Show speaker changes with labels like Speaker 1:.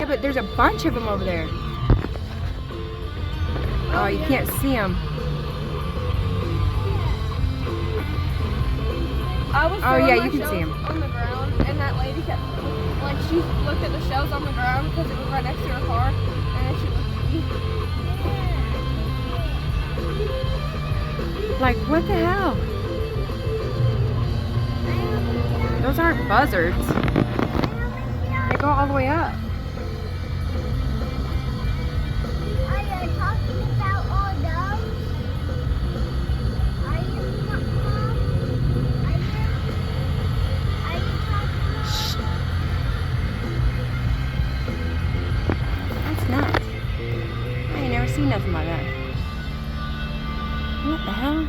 Speaker 1: but there's a bunch of them over there. Oh, you can't see them. Oh yeah, you can see them.
Speaker 2: On the ground, and that lady kept, like, she looked at the shells on the ground because it was right next to her car, and then she looked at me.
Speaker 1: Like, what the hell? Those aren't buzzards. They go all the way up.
Speaker 3: Are you talking about all those? Are you, Mom? Are you talking about?
Speaker 1: That's nuts. I ain't never seen nothing like that. What the hell?